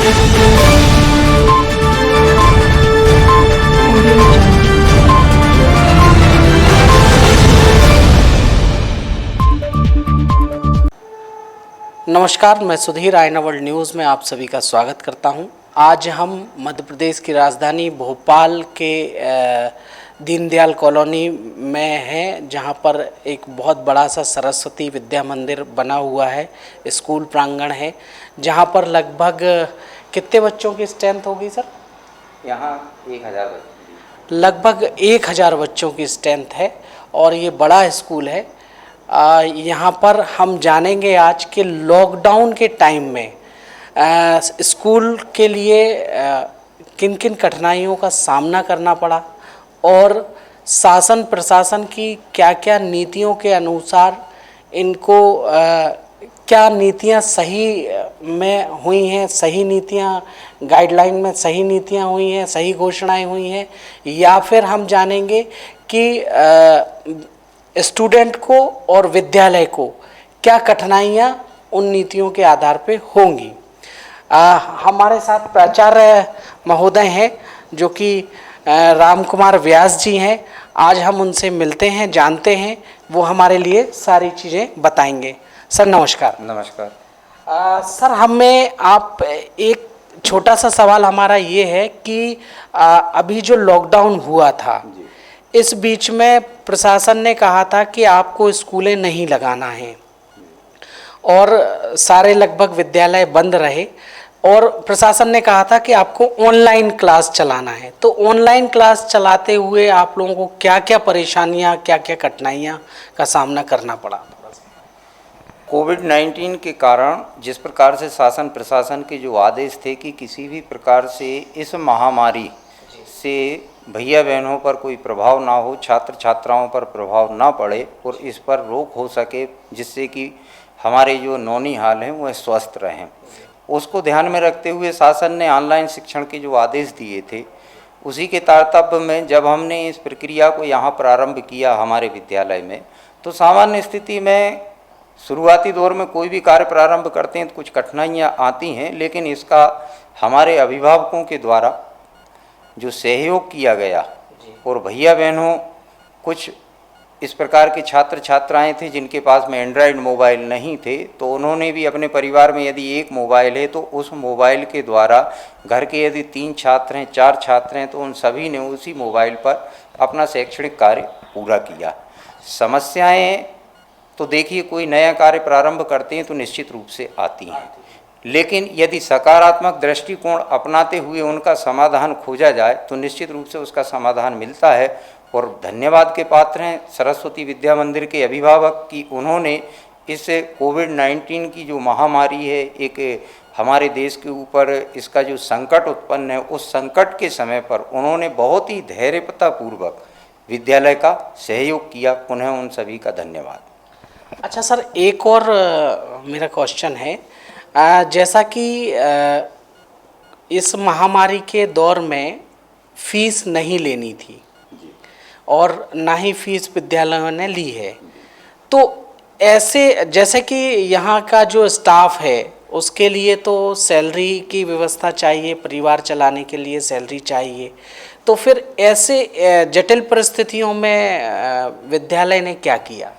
नमस्कार, मैं सुधीर आईना वर्ल्ड न्यूज़ में आप सभी का स्वागत करता हूं। आज हम मध्य प्रदेश की राजधानी भोपाल के दीनदयाल कॉलोनी में हैं, जहां पर एक बहुत बड़ा सा सरस्वती विद्या मंदिर बना हुआ है। स्कूल प्रांगण है, जहां पर लगभग कितने बच्चों की स्ट्रेंथ होगी सर? यहाँ 1000 बच्चे, लगभग 1000 बच्चों की स्ट्रेंथ है और ये बड़ा स्कूल है। यहाँ पर हम जानेंगे आज के लॉकडाउन के टाइम में स्कूल के लिए किन किन कठिनाइयों का सामना करना पड़ा और शासन प्रशासन की क्या क्या नीतियों के अनुसार इनको क्या नीतियाँ सही में हुई हैं, सही नीतियाँ गाइडलाइन में सही नीतियाँ हुई हैं, सही घोषणाएं हुई हैं, या फिर हम जानेंगे कि स्टूडेंट को और विद्यालय को क्या कठिनाइयाँ उन नीतियों के आधार पे होंगी। हमारे साथ प्राचार्य महोदय हैं जो कि राम कुमार व्यास जी हैं। आज हम उनसे मिलते हैं, जानते हैं, वो हमारे लिए सारी चीज़ें बताएंगे। सर नमस्कार। नमस्कार। सर हमें आप एक छोटा सा सवाल हमारा ये है कि अभी जो लॉकडाउन हुआ था इस बीच में प्रशासन ने कहा था कि आपको स्कूलें नहीं लगाना है और सारे लगभग विद्यालय बंद रहे और प्रशासन ने कहा था कि आपको ऑनलाइन क्लास चलाना है। तो ऑनलाइन क्लास चलाते हुए आप लोगों को क्या क्या परेशानियां, क्या क्या कठिनाइयां का सामना करना पड़ा? कोविड-19 के कारण जिस प्रकार से शासन प्रशासन के जो आदेश थे कि किसी भी प्रकार से इस महामारी से भैया बहनों पर कोई प्रभाव ना हो, छात्र छात्राओं पर प्रभाव ना पड़े और इस पर रोक हो सके, जिससे कि हमारे जो नौनिहाल हैं वह स्वस्थ रहें, उसको ध्यान में रखते हुए शासन ने ऑनलाइन शिक्षण के जो आदेश दिए थे उसी के तारतम्य में जब हमने इस प्रक्रिया को यहाँ प्रारंभ किया हमारे विद्यालय में, तो सामान्य स्थिति में शुरुआती दौर में कोई भी कार्य प्रारंभ करते हैं तो कुछ कठिनाइयाँ आती हैं, लेकिन इसका हमारे अभिभावकों के द्वारा जो सहयोग किया गया और भैया बहनों कुछ इस प्रकार के छात्र छात्राएं थे जिनके पास में एंड्रॉयड मोबाइल नहीं थे, तो उन्होंने भी अपने परिवार में यदि एक मोबाइल है तो उस मोबाइल के द्वारा घर के यदि 3 छात्र हैं, 4 छात्र हैं, तो उन सभी ने उसी मोबाइल पर अपना शैक्षणिक कार्य पूरा किया। समस्याएं तो देखिए, कोई नया कार्य प्रारंभ करते हैं तो निश्चित रूप से आती हैं, लेकिन यदि सकारात्मक दृष्टिकोण अपनाते हुए उनका समाधान खोजा जाए तो निश्चित रूप से उसका समाधान मिलता है। और धन्यवाद के पात्र हैं सरस्वती विद्या मंदिर के अभिभावक कि उन्होंने इस कोविड-19 की जो महामारी है, एक हमारे देश के ऊपर इसका जो संकट उत्पन्न है, उस संकट के समय पर उन्होंने बहुत ही धैर्यतापूर्वक विद्यालय का सहयोग किया। पुनः उन सभी का धन्यवाद। अच्छा सर, एक और मेरा क्वेश्चन है, जैसा कि इस महामारी के दौर में फीस नहीं लेनी थी और ना ही फीस विद्यालयों ने ली है, तो ऐसे जैसे कि यहाँ का जो स्टाफ है उसके लिए तो सैलरी की व्यवस्था चाहिए, परिवार चलाने के लिए सैलरी चाहिए, तो फिर ऐसे जटिल परिस्थितियों में विद्यालय ने क्या किया?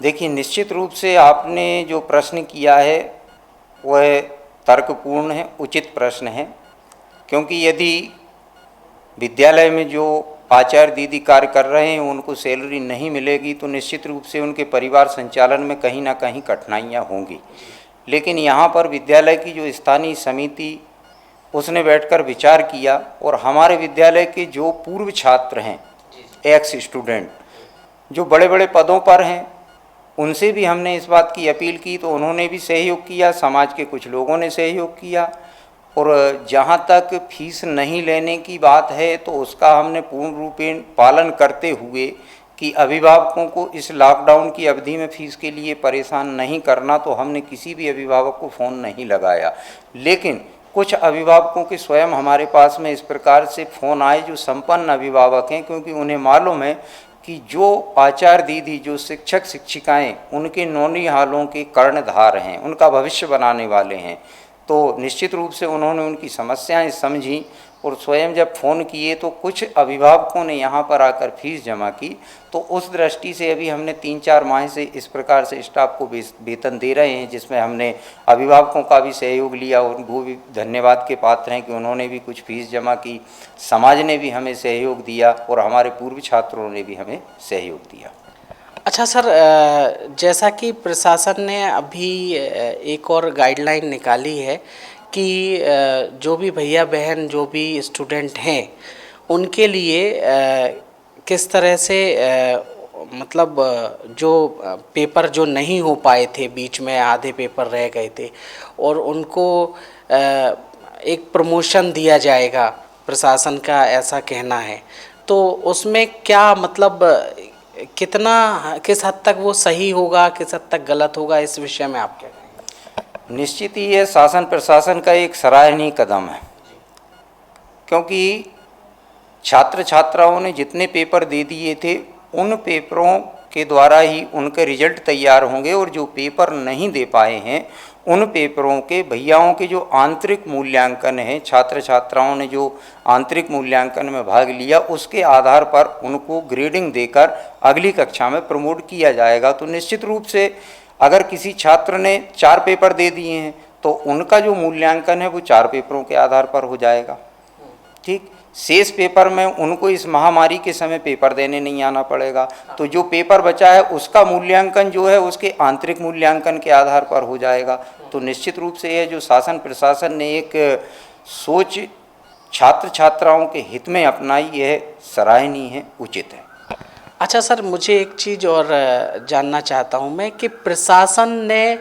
देखिए, निश्चित रूप से आपने जो प्रश्न किया है वह तर्कपूर्ण है, उचित प्रश्न है, क्योंकि यदि विद्यालय में जो आचार्य दीदी कार्य कर रहे हैं उनको सैलरी नहीं मिलेगी तो निश्चित रूप से उनके परिवार संचालन में कहीं ना कहीं कठिनाइयाँ होंगी। लेकिन यहाँ पर विद्यालय की जो स्थानीय समिति उसने बैठकर विचार किया और हमारे विद्यालय के जो पूर्व छात्र हैं, एक्स स्टूडेंट जो बड़े बड़े पदों पर हैं, उनसे भी हमने इस बात की अपील की तो उन्होंने भी सहयोग किया, समाज के कुछ लोगों ने सहयोग किया। और जहाँ तक फीस नहीं लेने की बात है तो उसका हमने पूर्ण रूपेण पालन करते हुए कि अभिभावकों को इस लॉकडाउन की अवधि में फीस के लिए परेशान नहीं करना, तो हमने किसी भी अभिभावक को फ़ोन नहीं लगाया। लेकिन कुछ अभिभावकों के स्वयं हमारे पास में इस प्रकार से फ़ोन आए जो संपन्न अभिभावक हैं, क्योंकि उन्हें मालूम है कि जो आचार्य दीदी, जो शिक्षक शिक्षिकाएं उनके नौनिहालों के कर्णधार हैं, उनका भविष्य बनाने वाले हैं, तो निश्चित रूप से उन्होंने उनकी समस्याएं समझी और स्वयं जब फ़ोन किए तो कुछ अभिभावकों ने यहाँ पर आकर फीस जमा की। तो उस दृष्टि से अभी हमने 3-4 माह से इस प्रकार से स्टाफ को वेतन दे रहे हैं, जिसमें हमने अभिभावकों का भी सहयोग लिया और वो भी धन्यवाद के पात्र हैं कि उन्होंने भी कुछ फीस जमा की, समाज ने भी हमें सहयोग दिया और हमारे पूर्व छात्रों ने भी हमें सहयोग दिया। अच्छा सर, जैसा कि प्रशासन ने अभी एक और गाइडलाइन निकाली है कि जो भी भैया बहन जो भी स्टूडेंट हैं उनके लिए किस तरह से मतलब जो पेपर जो नहीं हो पाए थे, बीच में आधे पेपर रह गए थे, और उनको एक प्रमोशन दिया जाएगा, प्रशासन का ऐसा कहना है। तो उसमें क्या मतलब कितना, किस हद तक वो सही होगा, किस हद तक गलत होगा, इस विषय में आप क्या कहेंगे? निश्चित ही ये शासन प्रशासन का एक सराहनीय कदम है, क्योंकि छात्र छात्राओं ने जितने पेपर दे दिए थे उन पेपरों के द्वारा ही उनके रिजल्ट तैयार होंगे, और जो पेपर नहीं दे पाए हैं उन पेपरों के भैयाओं के जो आंतरिक मूल्यांकन है, छात्र छात्राओं ने जो आंतरिक मूल्यांकन में भाग लिया उसके आधार पर उनको ग्रेडिंग देकर अगली कक्षा में प्रमोट किया जाएगा। तो निश्चित रूप से अगर किसी छात्र ने 4 पेपर दे दिए हैं तो उनका जो मूल्यांकन है वो 4 पेपरों के आधार पर हो जाएगा। ठीक, शेष पेपर में उनको इस महामारी के समय पेपर देने नहीं आना पड़ेगा। तो जो पेपर बचा है उसका मूल्यांकन जो है उसके आंतरिक मूल्यांकन के आधार पर हो जाएगा। तो निश्चित रूप से यह जो शासन प्रशासन ने एक सोच छात्र छात्राओं के हित में अपनाई, यह सराहनीय है, उचित है। अच्छा सर, मुझे एक चीज़ और जानना चाहता हूँ मैं कि प्रशासन ने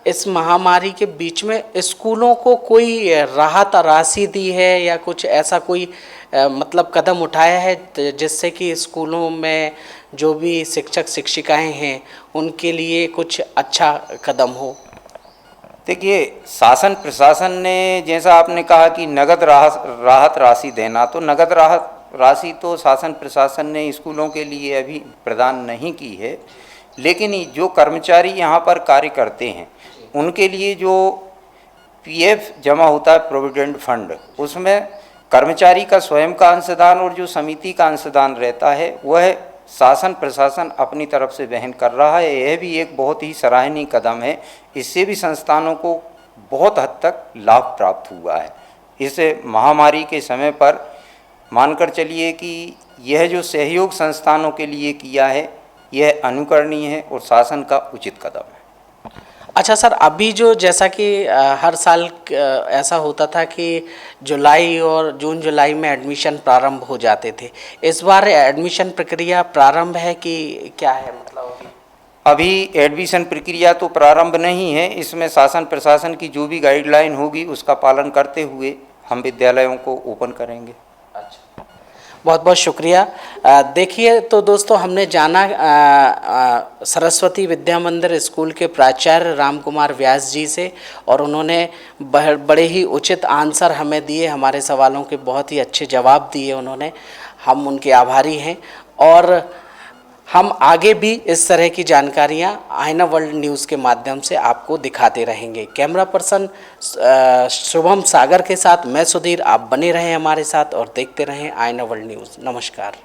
इस महामारी के बीच में स्कूलों को कोई राहत राशि दी है या कुछ ऐसा कोई मतलब कदम उठाया है जिससे कि स्कूलों में जो भी शिक्षक शिक्षिकाएं हैं उनके लिए कुछ अच्छा कदम हो? देखिए, शासन प्रशासन ने, जैसा आपने कहा कि नगद राहत राशि देना, तो नगद राहत राशि तो शासन प्रशासन ने स्कूलों के लिए अभी प्रदान नहीं की है, लेकिन जो कर्मचारी यहाँ पर कार्य करते हैं उनके लिए जो पीएफ जमा होता है, प्रोविडेंट फंड, उसमें कर्मचारी का स्वयं का अंशदान और जो समिति का अंशदान रहता है वह शासन प्रशासन अपनी तरफ से वहन कर रहा है। यह भी एक बहुत ही सराहनीय कदम है। इससे भी संस्थानों को बहुत हद तक लाभ प्राप्त हुआ है। इस महामारी के समय पर मानकर चलिए कि यह जो सहयोग संस्थानों के लिए किया है यह अनुकरणीय है और शासन का उचित कदम है। अच्छा सर, अभी जो जैसा कि हर साल ऐसा होता था कि जुलाई और जून जुलाई में एडमिशन प्रारंभ हो जाते थे, इस बार एडमिशन प्रक्रिया प्रारंभ है कि क्या है? मतलब अभी एडमिशन प्रक्रिया तो प्रारंभ नहीं है। इसमें शासन प्रशासन की जो भी गाइडलाइन होगी उसका पालन करते हुए हम विद्यालयों को ओपन करेंगे। अच्छा, बहुत बहुत शुक्रिया। देखिए तो दोस्तों, हमने जाना सरस्वती विद्या मंदिर स्कूल के प्राचार्य राम कुमार व्यास जी से, और उन्होंने बड़े ही उचित आंसर हमें दिए, हमारे सवालों के बहुत ही अच्छे जवाब दिए उन्होंने। हम उनके आभारी हैं और हम आगे भी इस तरह की जानकारियां आईना वर्ल्ड न्यूज़ के माध्यम से आपको दिखाते रहेंगे। कैमरा पर्सन शुभम सागर के साथ मैं सुधीर, आप बने रहें हमारे साथ और देखते रहें आईना वर्ल्ड न्यूज़। नमस्कार।